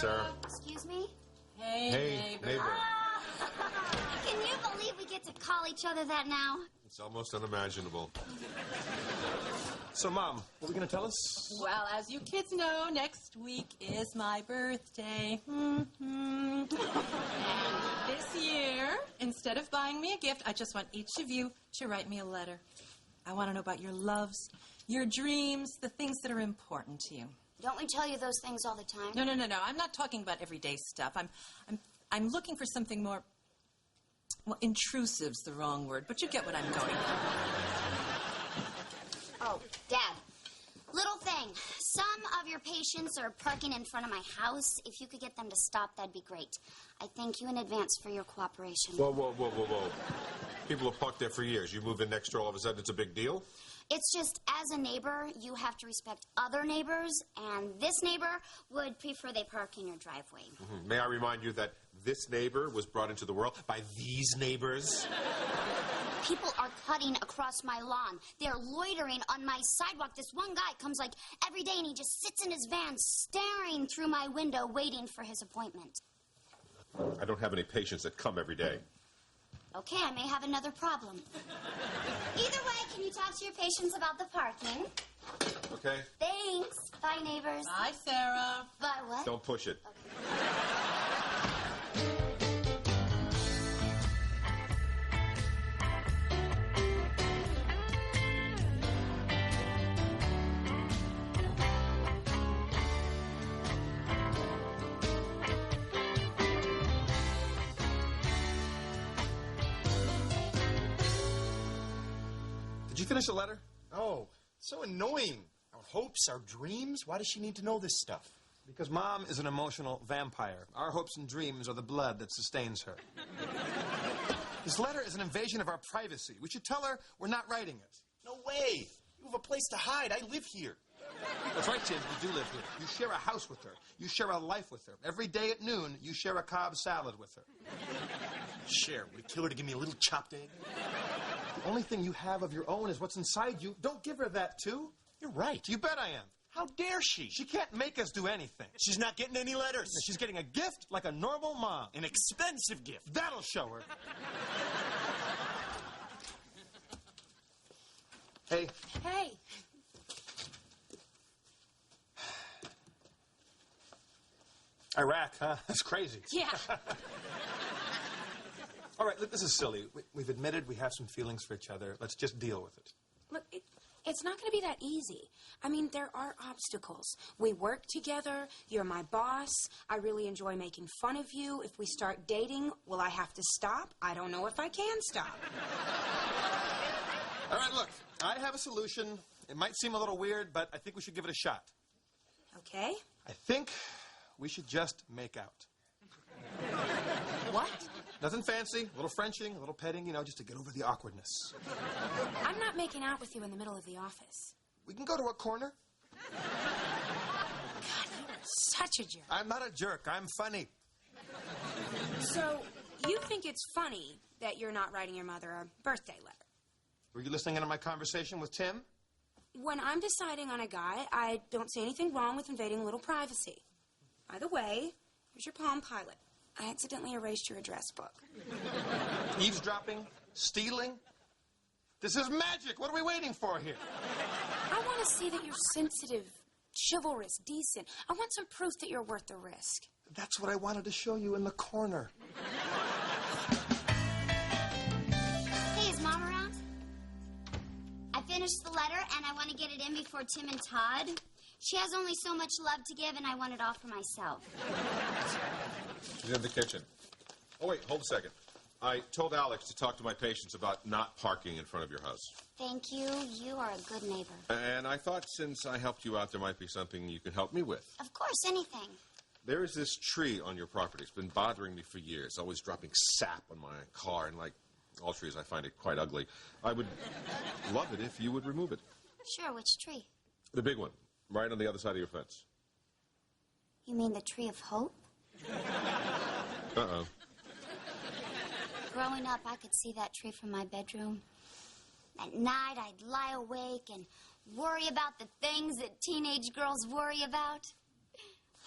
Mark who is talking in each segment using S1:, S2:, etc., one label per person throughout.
S1: Sarah.
S2: Excuse me?
S1: Hey, neighbor.
S2: Can you believe we get to call each other that now?
S1: It's almost unimaginable. So, Mom, what are we going to tell us?
S3: Well, as you kids know, next week is my birthday. And this year, instead of buying me a gift, I just want each of you to write me a letter. I want to know about your loves, your dreams, the things that are important to you.
S2: Don't we tell you those things all the time?
S3: No. I'm not talking about everyday stuff. I'm looking for something more. Well, intrusive's the wrong word, but you get what I'm going for.
S2: Oh, Dad. Little thing. Some of your patients are parking in front of my house. If you could get them to stop, that'd be great. I thank you in advance for your cooperation.
S1: Whoa. People have parked there for years. You move in next door, all of a sudden it's a big deal?
S2: It's just, as a neighbor, you have to respect other neighbors, and this neighbor would prefer they park in your driveway.
S1: Mm-hmm. May I remind you that this neighbor was brought into the world by these neighbors?
S2: People are cutting across my lawn. They're loitering on my sidewalk. This one guy comes like every day and he just sits in his van staring through my window waiting for his appointment.
S1: I don't have any patients that come every day.
S2: Okay, I may have another problem. Either way, can you talk to your patients about the parking?
S1: Okay.
S2: Thanks. Bye, neighbors.
S3: Bye, Sarah.
S2: Bye, what?
S1: Don't push it.
S4: Did you finish the letter?
S5: Oh, so annoying. Our hopes, our dreams. Why does she need to know this stuff?
S4: Because Mom is an emotional vampire. Our hopes and dreams are the blood that sustains her. This letter is an invasion of our privacy. We should tell her we're not writing it.
S5: No way. You have a place to hide. I live here.
S4: That's right, Tim. You do live here. You share a house with her. You share a life with her. Every day at noon, you share a Cobb salad with her.
S5: Share. Would it kill her to give me a little chopped egg?
S4: The only thing you have of your own is what's inside you. Don't give her that, too.
S5: You're right.
S4: You bet I am.
S5: How dare she?
S4: She can't make us do anything.
S5: She's not getting any letters.
S4: She's getting a gift like a normal mom.
S5: An expensive gift.
S4: That'll show her. Hey.
S6: Hey.
S4: Iraq, huh? That's crazy.
S6: Yeah.
S4: All right, look, this is silly. We've admitted we have some feelings for each other. Let's just deal with it.
S6: Look, it's not going to be that easy. I mean, there are obstacles. We work together. You're my boss. I really enjoy making fun of you. If we start dating, will I have to stop? I don't know if I can stop.
S4: All right, look, I have a solution. It might seem a little weird, but I think we should give it a shot.
S6: Okay.
S4: I think we should just make out.
S6: What?
S4: Nothing fancy, a little Frenching, a little petting, just to get over the awkwardness.
S6: I'm not making out with you in the middle of the office.
S4: We can go to a corner.
S6: God, you are such a jerk.
S4: I'm not a jerk. I'm funny.
S6: So, you think it's funny that you're not writing your mother a birthday letter?
S4: Were you listening in on my conversation with Tim?
S6: When I'm deciding on a guy, I don't see anything wrong with invading a little privacy. By the way, here's your Palm Pilot. I accidentally erased your address book.
S4: Eavesdropping? Stealing? This is magic. What are we waiting for here?
S6: I want to see that you're sensitive, chivalrous, decent. I want some proof that you're worth the risk.
S4: That's what I wanted to show you in the corner.
S2: Hey, is Mom around? I finished the letter, and I want to get it in before Tim and Todd. She has only so much love to give, and I want it all for myself.
S1: She's in the kitchen. Oh, wait, hold a second. I told Alex to talk to my patients about not parking in front of your house.
S2: Thank you. You are a good neighbor.
S1: And I thought since I helped you out, there might be something you can help me with.
S2: Of course, anything.
S1: There is this tree on your property. It's been bothering me for years, always dropping sap on my car, and like all trees, I find it quite ugly. I would love it if you would remove it.
S2: Sure, which tree?
S1: The big one, right on the other side of your fence.
S2: You mean the tree of hope?
S1: Uh-oh.
S2: Growing up, I could see that tree from my bedroom. At night, I'd lie awake and worry about the things that teenage girls worry about.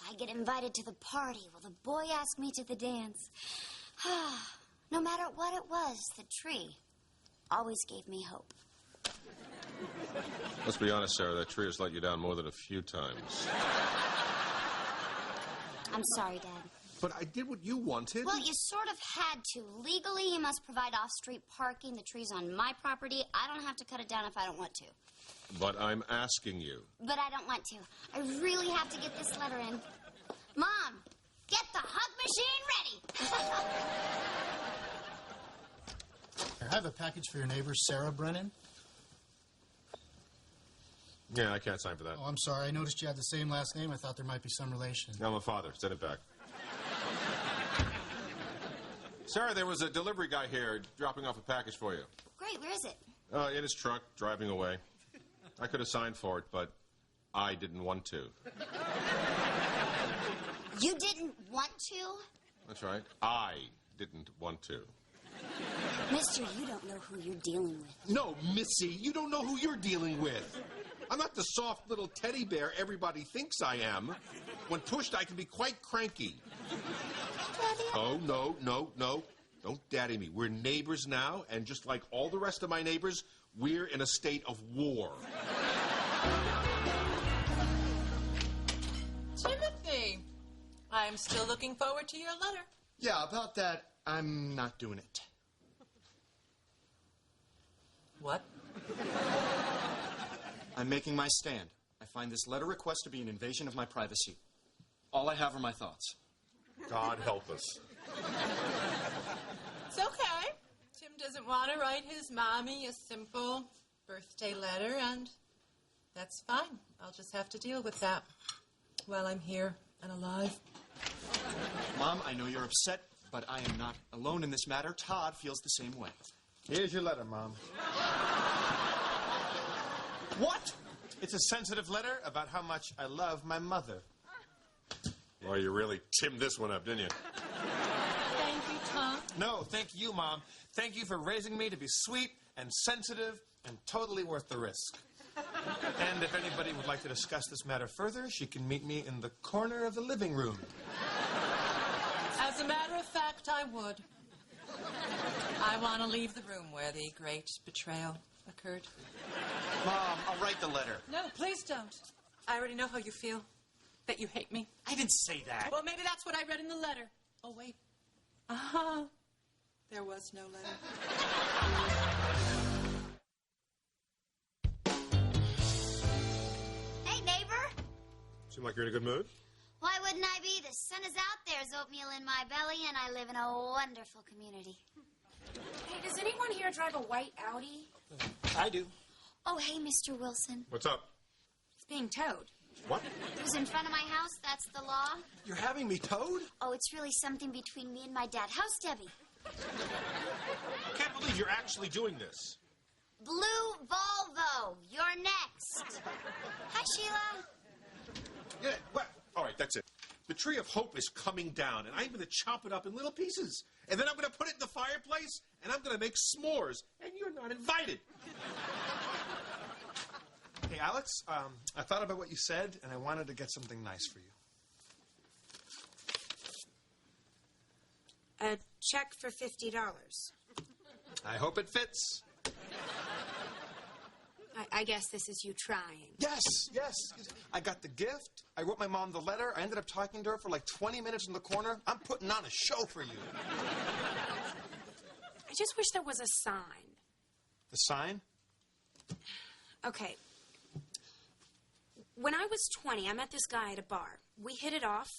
S2: I get invited to the party while the boy asked me to the dance. No matter what it was, the tree always gave me hope.
S1: Let's be honest, Sarah, that tree has let you down more than a few times.
S2: I'm sorry, Dad.
S1: But I did what you wanted.
S2: Well, you sort of had to. Legally, you must provide off-street parking. The tree's on my property. I don't have to cut it down if I don't want to.
S1: But I'm asking you.
S2: But I don't want to. I really have to get this letter in. Mom, get the hug machine ready.
S7: I have a package for your neighbor, Sarah Brennan.
S1: Yeah, I can't sign for that.
S7: Oh, I'm sorry. I noticed you had the same last name. I thought there might be some relation.
S1: I'm a father. Send it back. Sarah, there was a delivery guy here dropping off a package for you.
S2: Great, where is it?
S1: In his truck, driving away. I could have signed for it, but I didn't want to.
S2: You didn't want to?
S1: That's right. I didn't want to.
S2: Mister, you don't know who you're dealing with.
S1: No, Missy, you don't know who you're dealing with. I'm not the soft little teddy bear everybody thinks I am. When pushed, I can be quite cranky.
S2: Daddy?
S1: Oh, no. Don't daddy me. We're neighbors now, and just like all the rest of my neighbors, we're in a state of war.
S3: Timothy, I'm still looking forward to your letter.
S5: Yeah, about that, I'm not doing it.
S3: What?
S5: I'm making my stand. I find this letter request to be an invasion of my privacy. All I have are my thoughts.
S1: God help us.
S3: It's okay. Tim doesn't want to write his mommy a simple birthday letter, and that's fine. I'll just have to deal with that while I'm here and alive.
S5: Mom, I know you're upset, but I am not alone in this matter. Todd feels the same way.
S4: Here's your letter, Mom.
S5: What?
S4: It's a sensitive letter about how much I love my mother.
S1: Well, you really timmed this one up, didn't you?
S3: Thank you, Tom.
S4: No, thank you, Mom. Thank you for raising me to be sweet and sensitive and totally worth the risk. And if anybody would like to discuss this matter further, she can meet me in the corner of the living room.
S3: As a matter of fact, I would. I want to leave the room where the great betrayal occurred.
S5: Mom, I'll write the letter.
S3: No, please don't. I already know how you feel. That you hate me.
S5: I didn't say that.
S3: Well, maybe that's what I read in the letter. Oh, wait. Uh-huh. There was no letter.
S2: Hey, neighbor.
S1: Seem like you're in a good mood?
S2: Why wouldn't I be? The sun is out, there's oatmeal in my belly, and I live in a wonderful community.
S6: Hey, does anyone here drive a white Audi?
S4: I do.
S2: Oh, hey, Mr. Wilson.
S1: What's up?
S6: It's being towed.
S1: What?
S2: It was in front of my house, that's the law.
S5: You're having me towed?
S2: Oh, it's really something between me and my dad. How's Debbie?
S1: I can't believe you're actually doing this.
S2: Blue Volvo, you're next. Hi, Sheila.
S1: Yeah, well, all right, that's it. The tree of hope is coming down, and I'm going to chop it up in little pieces. And then I'm going to put it in the fireplace, and I'm going to make s'mores, and you're not invited.
S4: Hey, Alex, I thought about what you said, and I wanted to get something nice for you.
S6: A check for $50.
S4: I hope it fits.
S6: I guess this is you trying.
S4: Yes. I got the gift. I wrote my mom the letter. I ended up talking to her for like 20 minutes in the corner. I'm putting on a show for you.
S6: I just wish there was a sign.
S4: The sign?
S6: Okay. When I was 20, I met this guy at a bar. We hit it off,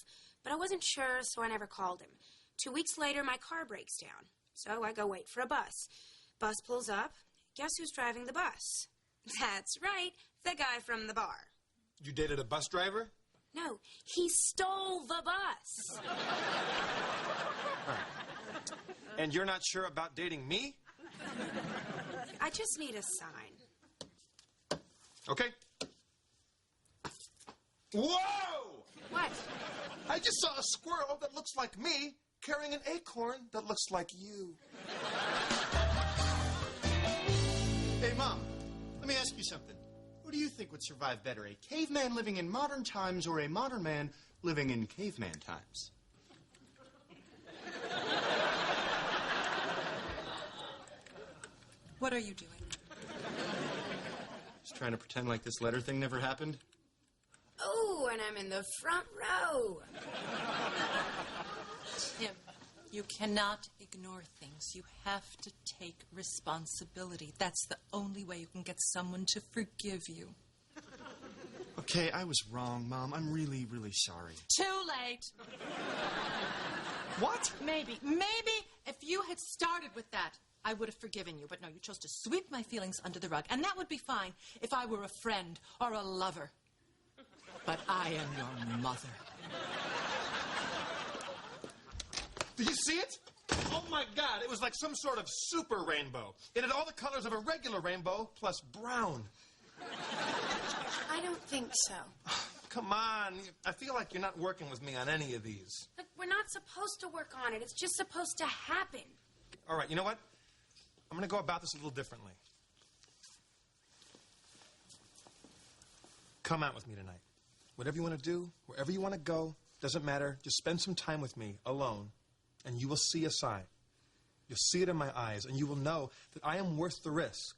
S6: but I wasn't sure, so I never called him. 2 weeks later, my car breaks down. So I go wait for a bus. Bus pulls up. Guess who's driving the bus? That's right, the guy from the bar.
S4: You dated a bus driver?
S6: No, he stole the bus.
S4: And you're not sure about dating me?
S6: I just need a sign.
S4: Okay. Whoa!
S6: What?
S4: I just saw a squirrel that looks like me carrying an acorn that looks like you.
S5: Hey, Mom, let me ask you something. Who do you think would survive better, a caveman living in modern times or a modern man living in caveman times.
S3: What are you doing?
S5: Just trying to pretend like this letter thing never happened.
S6: Oh, and I'm in the front row.
S3: Tim, you cannot ignore things. You have to take responsibility. That's the only way you can get someone to forgive you.
S5: Okay, I was wrong, Mom. I'm really, really sorry.
S3: Too late.
S5: What?
S3: Maybe if you had started with that, I would have forgiven you. But no, you chose to sweep my feelings under the rug. And that would be fine if I were a friend or a lover. But I am your mother.
S4: Did you see it? Oh, my God. It was like some sort of super rainbow. It had all the colors of a regular rainbow, plus brown.
S6: I don't think so.
S4: Come on. I feel like you're not working with me on any of these.
S6: But we're not supposed to work on it. It's just supposed to happen.
S4: All right, you know what? I'm going to go about this a little differently. Come out with me tonight. Whatever you want to do, wherever you want to go, doesn't matter. Just spend some time with me alone, and you will see a sign. You'll see it in my eyes, and you will know that I am worth the risk.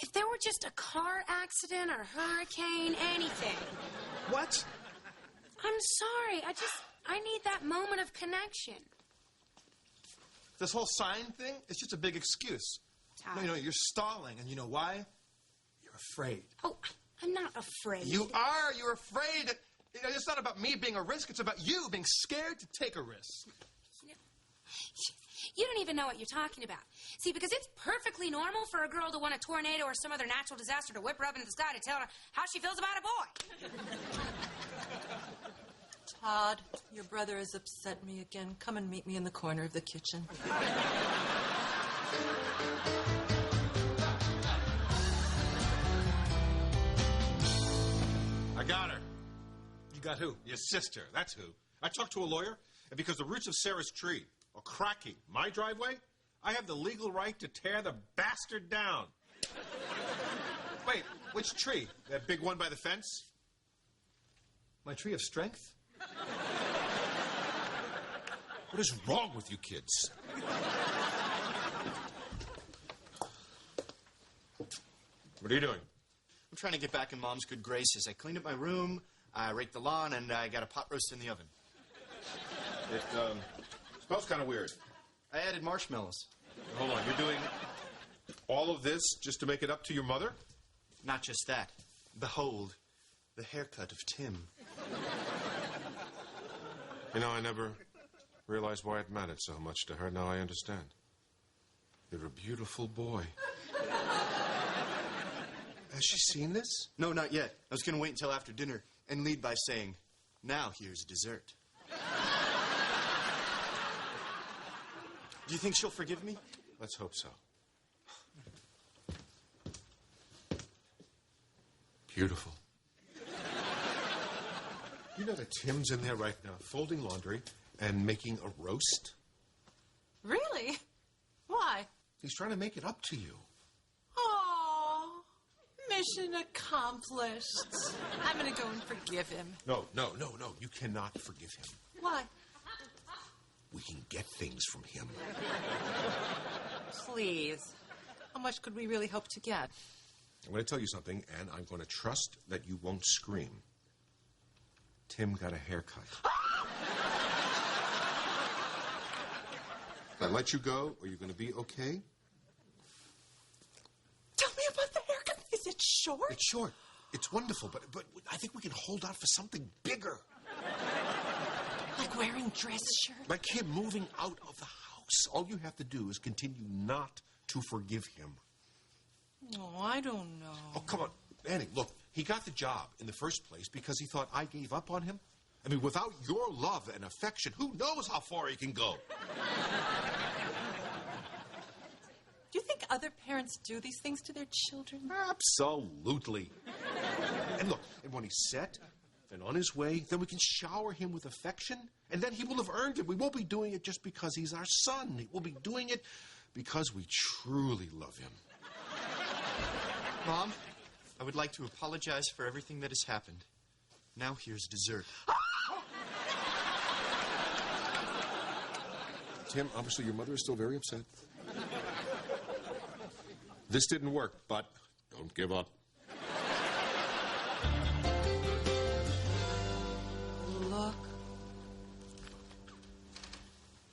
S6: If there were just a car accident or hurricane, anything.
S4: What?
S6: I'm sorry. I need that moment of connection.
S4: This whole sign thing is just a big excuse.
S6: Todd.
S4: No, you're stalling, and you know why? You're afraid.
S6: Oh, I'm not afraid.
S4: You are. You're afraid. You know, it's not about me being a risk. It's about you being scared to take a risk.
S6: You don't even know what you're talking about. See, because it's perfectly normal for a girl to want a tornado or some other natural disaster to whip her up into the sky to tell her how she feels about a boy.
S3: Todd, your brother has upset me again. Come and meet me in the corner of the kitchen.
S1: I got her.
S4: You got who?
S1: Your sister. That's who. I talked to a lawyer, and because the roots of Sarah's tree are cracking my driveway, I have the legal right to tear the bastard down. Wait, which tree? That big one by the fence?
S4: My tree of strength?
S1: What is wrong with you kids? What are you doing?
S5: I'm trying to get back in Mom's good graces. I cleaned up my room, I raked the lawn, and I got a pot roast in the oven.
S1: It smells kind of weird.
S5: I added marshmallows.
S1: Hold on, you're doing all of this just to make it up to your mother?
S5: Not just that. Behold, the haircut of Tim.
S1: You know, I never realized why it mattered so much to her. Now I understand. You're a beautiful boy. Has she seen this?
S5: No, not yet. I was going to wait until after dinner and lead by saying, now here's dessert. Do you think she'll forgive me?
S1: Let's hope so. Beautiful. You know that Tim's in there right now, folding laundry and making a roast?
S3: Really? Why?
S1: He's trying to make it up to you.
S3: Oh, mission accomplished. I'm going to go and forgive him.
S1: No. You cannot forgive him.
S3: Why?
S1: We can get things from him.
S3: Please. How much could we really hope to get?
S1: I'm going to tell you something, and I'm going to trust that you won't scream. Tim got a haircut. I let you go, or you're going to be okay?
S3: Tell me about the haircut. Is it short?
S1: It's short. It's wonderful, but I think we can hold out for something bigger.
S3: Like wearing dress shirts?
S1: Like him moving out of the house. All you have to do is continue not to forgive him.
S3: Oh, I don't know.
S1: Oh, come on. Annie, look, he got the job in the first place because he thought I gave up on him. I mean, without your love and affection, who knows how far he can go?
S3: Do you think other parents do these things to their children?
S1: Absolutely. And look, and when he's set and on his way, then we can shower him with affection, and then he will have earned it. We won't be doing it just because he's our son. We'll be doing it because we truly love him.
S5: Mom, I would like to apologize for everything that has happened. Now here's dessert.
S1: Tim, obviously your mother is still very upset. This didn't work, but don't give up.
S3: Look.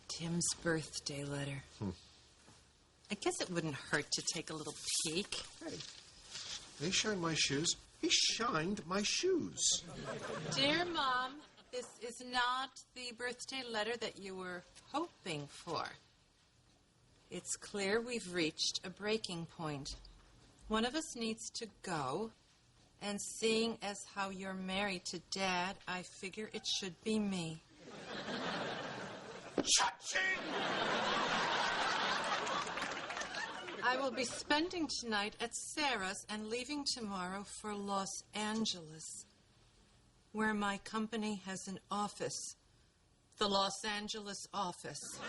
S3: Tim's birthday letter. I guess it wouldn't hurt to take a little peek.
S1: Hey, they shine my shoes. He shined my shoes.
S3: Dear Mom, this is not the birthday letter that you were hoping for. It's clear we've reached a breaking point. One of us needs to go, and seeing as how you're married to Dad, I figure it should be me.
S1: Cha-ching!
S3: I will be spending tonight at Sarah's and leaving tomorrow for Los Angeles, where my company has an office. The Los Angeles office.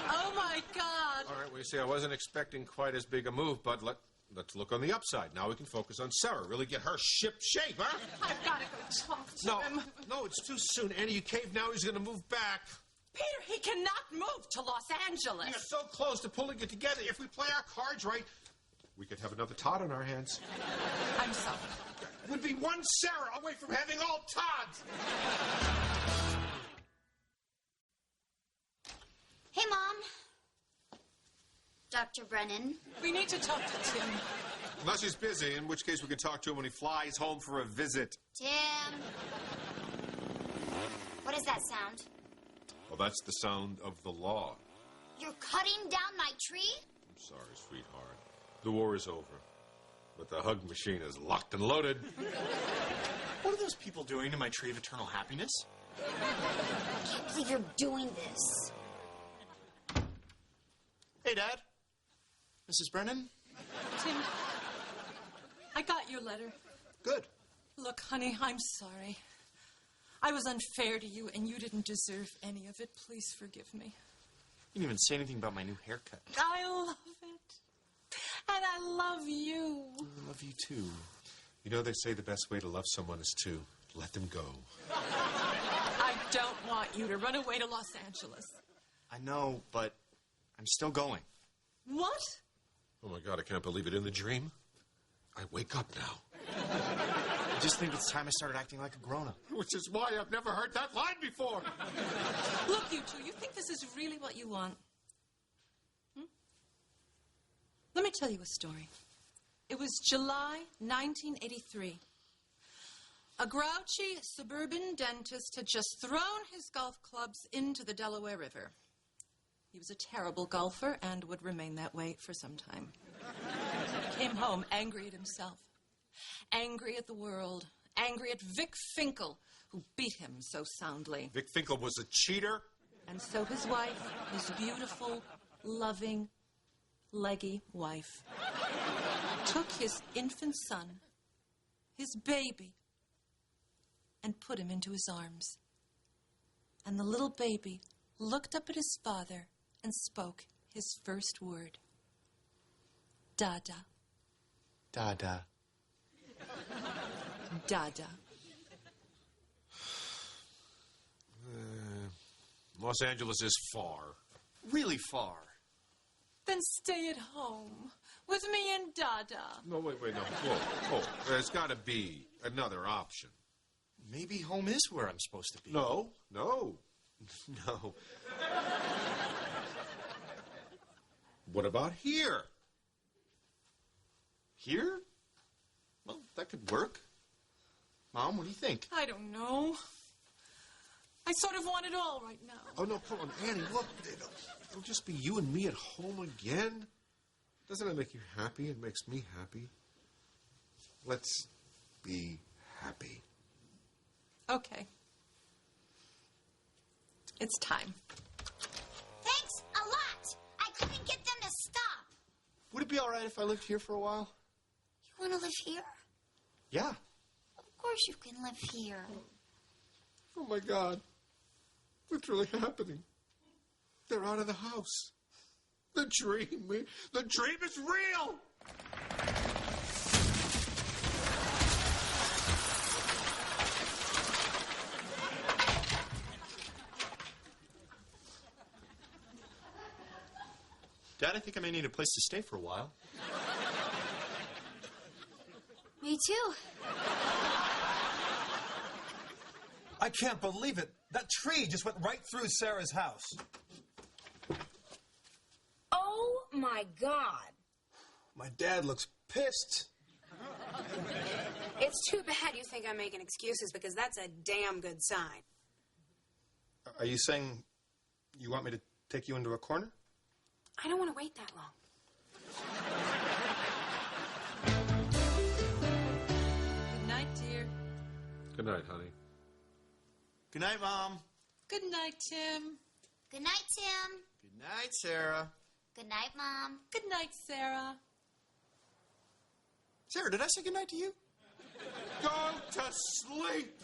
S3: Oh, my God!
S1: All right, well, you see, I wasn't expecting quite as big a move, but let's look on the upside. Now we can focus on Sarah. Really get her ship shape, huh?
S3: I've got to go talk to him.
S1: No, it's too soon. Annie, you caved now. He's going to move back.
S3: Peter, he cannot move to Los Angeles.
S1: We're so close to pulling it together. If we play our cards right, we could have another Todd on our hands.
S3: I'm sorry.
S1: We'd be one Sarah away from having all Todds.
S2: Hey, Mom. Dr. Brennan.
S3: We need to talk to Tim.
S1: Unless he's busy, in which case we can talk to him when he flies home for a visit.
S2: Tim. What is that sound?
S1: Well, that's the sound of the law.
S2: You're cutting down my tree?
S1: I'm sorry, sweetheart. The war is over. But the hug machine is locked and loaded.
S5: What are those people doing to my tree of eternal happiness?
S2: I can't believe you're doing this.
S5: Hey, Dad. Mrs. Brennan?
S3: Tim, I got your letter.
S5: Good.
S3: Look, honey, I'm sorry. I was unfair to you, and you didn't deserve any of it. Please forgive me.
S5: You didn't even say anything about my new haircut.
S3: I love it. And I love you.
S1: I love you, too. You know, they say the best way to love someone is to let them go.
S3: I don't want you to run away to Los Angeles.
S5: I know, but I'm still going.
S3: What?
S1: Oh, my God, I can't believe it. In the dream, I wake up now.
S5: I just think it's time I started acting like a grown-up.
S1: Which is why I've never heard that line before.
S3: Look, you two, you think this is really what you want? Let me tell you a story. It was July 1983. A grouchy suburban dentist had just thrown his golf clubs into the Delaware River. He was a terrible golfer and would remain that way for some time. He came home angry at himself, angry at the world, angry at Vic Finkel, who beat him so soundly.
S1: Vic Finkel was a cheater.
S3: And so his wife, his beautiful, loving, leggy wife, took his infant son, his baby, and put him into his arms. And the little baby looked up at his father and spoke his first word. Dada.
S5: Dada.
S3: Dada.
S1: Los Angeles is far.
S5: Really far.
S3: Then stay at home with me and Dada.
S1: No, wait, no. Whoa. There's got to be another option.
S5: Maybe home is where I'm supposed to be.
S1: No. What about here?
S5: Here? Well, that could work. Mom, what do you think?
S3: I don't know. I sort of want it all right now.
S1: Oh, no, come on, Annie, look. It'll just be you and me at home again. Doesn't it make you happy? It makes me happy. Let's be happy.
S3: Okay. It's time.
S2: Thanks a lot. I couldn't get them to stop.
S5: Would it be all right if I lived here for a while?
S2: You want to live here?
S5: Yeah.
S2: Of course you can live here.
S1: Oh, my God. What's really happening? They're out of the house. The dream is real!
S5: Dad, I think I may need a place to stay for a while.
S2: Me too.
S8: I can't believe it. That tree just went right through Sarah's house.
S6: Oh, my God.
S8: My dad looks pissed.
S6: It's too bad you think I'm making excuses because that's a damn good sign.
S4: Are you saying you want me to take you into a corner?
S6: I don't want to wait that long.
S3: Good night, dear.
S4: Good night, honey.
S5: Good night, Mom.
S3: Good night, Tim.
S2: Good night, Tim.
S5: Good night, Sarah.
S2: Good night, Mom.
S3: Good night, Sarah.
S5: Sarah, did I say good night to you?
S1: Go to sleep!